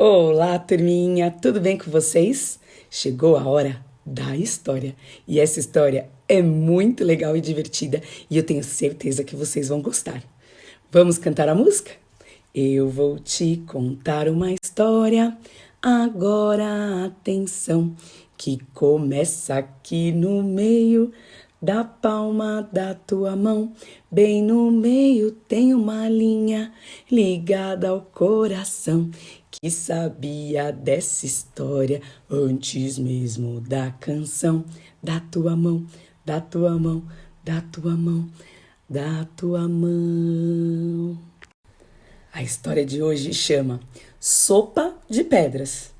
Olá, turminha, tudo bem com vocês? Chegou a hora da história e essa história é muito legal e divertida e eu tenho certeza que vocês vão gostar. Vamos cantar a música? Eu vou te contar uma história, agora atenção, que começa aqui no meio da palma da tua mão. Bem no meio tem uma linha ligada ao coração, que sabia dessa história antes mesmo da canção. Da tua mão, da tua mão, da tua mão, da tua mão. A história de hoje chama Sopa de Pedras.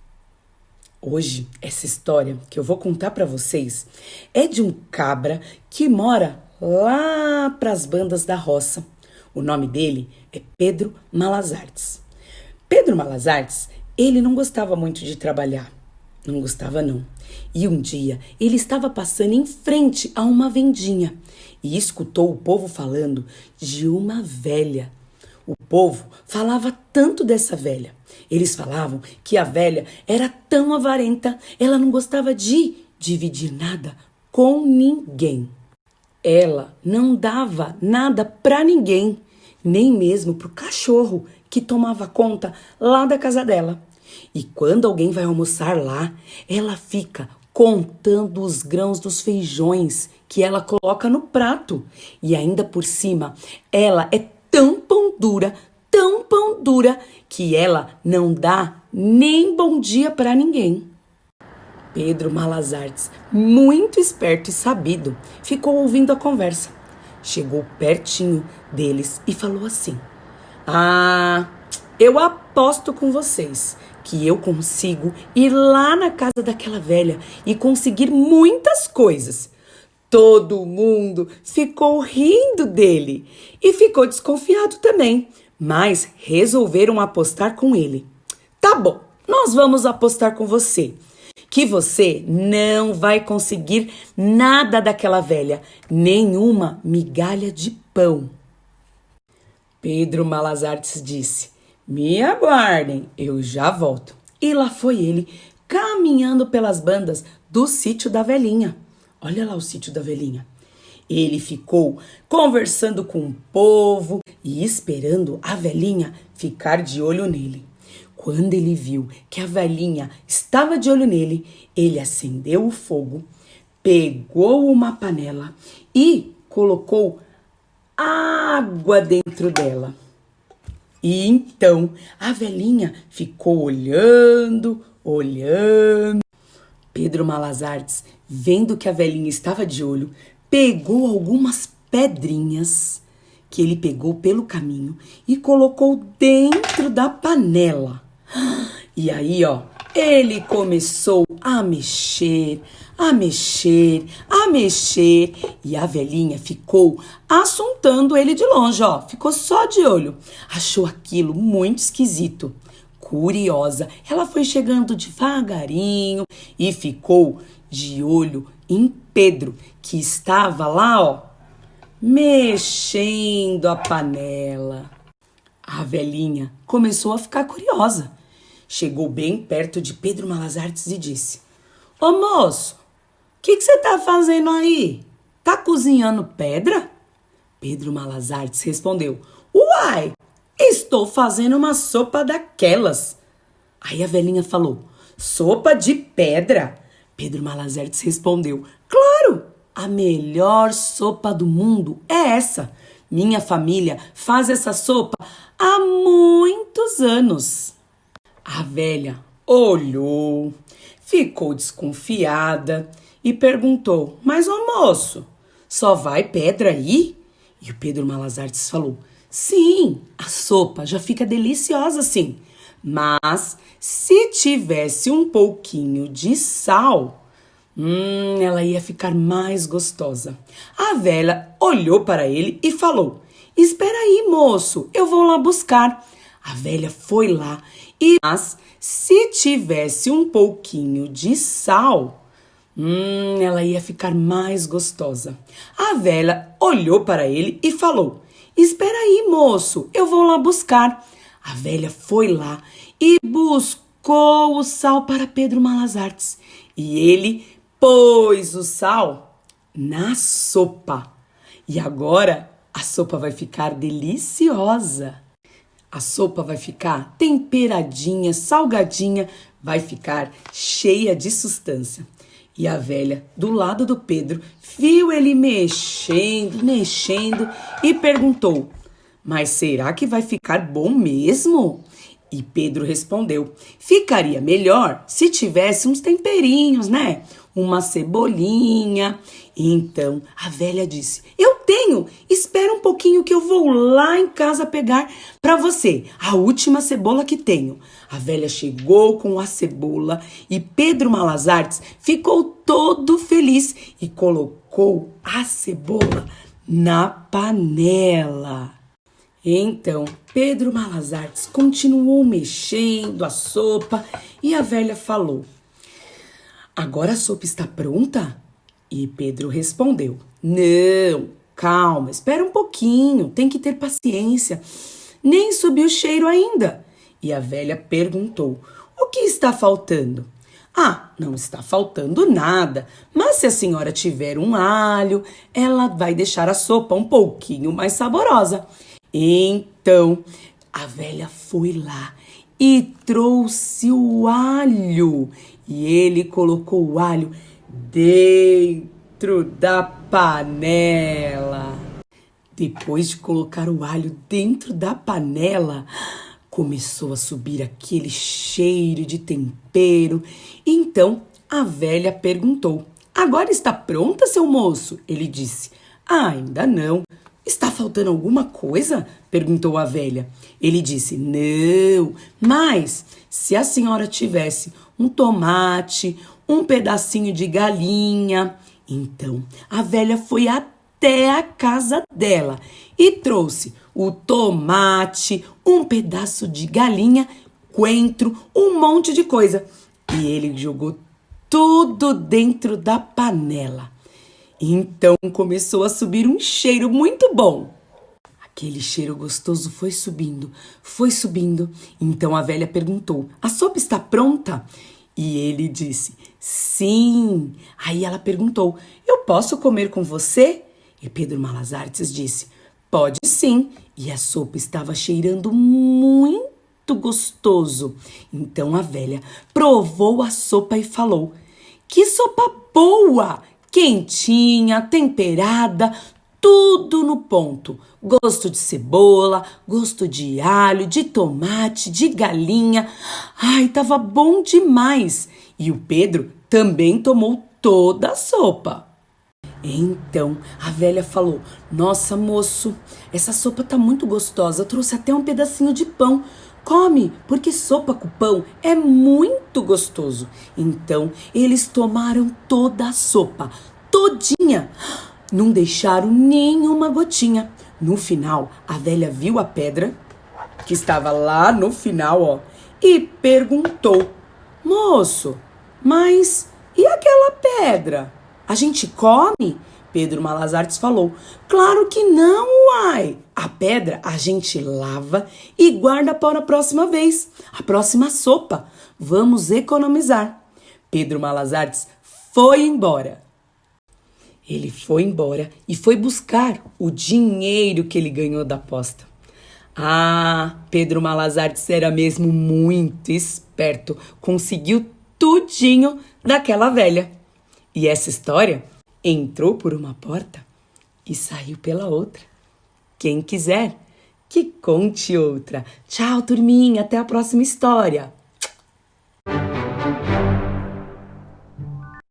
Hoje, essa história que eu vou contar para vocês é de um cabra que mora lá para as bandas da roça. O nome dele é Pedro Malas Artes. Pedro Malas Artes, ele não gostava muito de trabalhar. Não gostava, não. E um dia, ele estava passando em frente a uma vendinha e escutou o povo falando de uma velha. O povo falava tanto dessa velha. Eles falavam que a velha era tão avarenta, ela não gostava de dividir nada com ninguém. Ela não dava nada para ninguém, nem mesmo pro cachorro que tomava conta lá da casa dela. E quando alguém vai almoçar lá, ela fica contando os grãos dos feijões que ela coloca no prato. E ainda por cima, ela é tão pão dura, que ela não dá nem bom dia para ninguém. Pedro Malas Artes, muito esperto e sabido, ficou ouvindo a conversa. Chegou pertinho deles e falou assim: "Ah, eu aposto com vocês que eu consigo ir lá na casa daquela velha e conseguir muitas coisas." Todo mundo ficou rindo dele e ficou desconfiado também, mas resolveram apostar com ele. "Tá bom, nós vamos apostar com você, que você não vai conseguir nada daquela velha, nenhuma migalha de pão." Pedro Malas Artes disse: "Me aguardem, eu já volto." E lá foi ele, caminhando pelas bandas do sítio da velhinha. Olha lá o sítio da velhinha. Ele ficou conversando com o povo e esperando a velhinha ficar de olho nele. Quando ele viu que a velhinha estava de olho nele, ele acendeu o fogo, pegou uma panela e colocou água dentro dela. E então a velhinha ficou olhando. Pedro Malas Artes, vendo que a velhinha estava de olho, pegou algumas pedrinhas que ele pegou pelo caminho e colocou dentro da panela. E aí, ele começou a mexer, e a velhinha ficou assuntando ele de longe, ficou só de olho. Achou aquilo muito esquisito. Curiosa, ela foi chegando devagarinho e ficou de olho em Pedro, que estava lá, mexendo a panela. A velhinha começou a ficar curiosa. Chegou bem perto de Pedro Malas Artes e disse: "Ô moço, o que você tá fazendo aí? Tá cozinhando pedra?" Pedro Malas Artes respondeu: "Uai, estou fazendo uma sopa daquelas." Aí a velhinha falou: "Sopa de pedra?" Pedro Malas Artes respondeu: "Claro, a melhor sopa do mundo é essa. Minha família faz essa sopa há muitos anos." A velha olhou, ficou desconfiada e perguntou: "Mas, ô moço, só vai pedra aí?" E o Pedro Malas Artes falou: "Sim, a sopa já fica deliciosa assim, mas se tivesse um pouquinho de sal, ela ia ficar mais gostosa." A velha olhou para ele e falou: "Espera aí, moço, eu vou lá buscar." A velha foi lá mas se tivesse um pouquinho de sal, ela ia ficar mais gostosa. A velha olhou para ele e falou: "Espera aí, moço, eu vou lá buscar." A velha foi lá e buscou buscou o sal para Pedro Malas e ele pôs o sal na sopa. E agora a sopa vai ficar deliciosa. A sopa vai ficar temperadinha, salgadinha, vai ficar cheia de sustância. E a velha, do lado do Pedro, viu ele mexendo e perguntou: mas será que vai ficar bom mesmo? E Pedro respondeu: ficaria melhor se tivesse uns temperinhos, né? Uma cebolinha. Então a velha disse: eu tenho, espera um pouquinho que eu vou lá em casa pegar para você a última cebola que tenho. A velha chegou com a cebola e Pedro Malas ficou todo feliz e colocou a cebola na panela. Então, Pedro Malas continuou mexendo a sopa e a velha falou: agora a sopa está pronta? E Pedro respondeu: não, calma, espera um pouquinho, tem que ter paciência. Nem subiu o cheiro ainda. E a velha perguntou: o que está faltando? Ah, não está faltando nada, mas se a senhora tiver um alho, ela vai deixar a sopa um pouquinho mais saborosa. Então, a velha foi lá e trouxe o alho. E ele colocou o alho dentro da panela. Depois de colocar o alho dentro da panela, começou a subir aquele cheiro de tempero. Então, a velha perguntou: agora está pronta, seu moço? Ele disse: ainda não. Está faltando alguma coisa? Perguntou a velha. Ele disse: não, mas se a senhora tivesse um tomate, um pedacinho de galinha. Então a velha foi até a casa dela e trouxe o tomate, um pedaço de galinha, coentro, um monte de coisa. E ele jogou tudo dentro da panela. Então começou a subir um cheiro muito bom. Aquele cheiro gostoso foi subindo, foi subindo. Então a velha perguntou: a sopa está pronta? E ele disse: sim. Aí ela perguntou: eu posso comer com você? E Pedro Malas disse: pode sim. E a sopa estava cheirando muito gostoso. Então a velha provou a sopa e falou: que sopa boa! Quentinha, temperada, tudo no ponto. Gosto de cebola, gosto de alho, de tomate, de galinha. Ai, tava bom demais. E o Pedro também tomou toda a sopa. Então a velha falou: nossa, moço, essa sopa tá muito gostosa. Eu trouxe até um pedacinho de pão. Come, porque sopa com pão é muito gostoso. Então eles tomaram toda a sopa, todinha. Não deixaram nenhuma gotinha. No final, a velha viu a pedra, que estava lá no final, ó, e perguntou: moço, mas e aquela pedra? A gente come? Pedro Malas falou: claro que não, uai. A pedra a gente lava e guarda para a próxima vez, a próxima sopa. Vamos economizar. Pedro Malas foi embora. Ele foi embora e foi buscar o dinheiro que ele ganhou da aposta. Ah, Pedro Malas era mesmo muito esperto. Conseguiu tudinho daquela velha. E essa história entrou por uma porta e saiu pela outra. Quem quiser que conte outra. Tchau, turminha. Até a próxima história.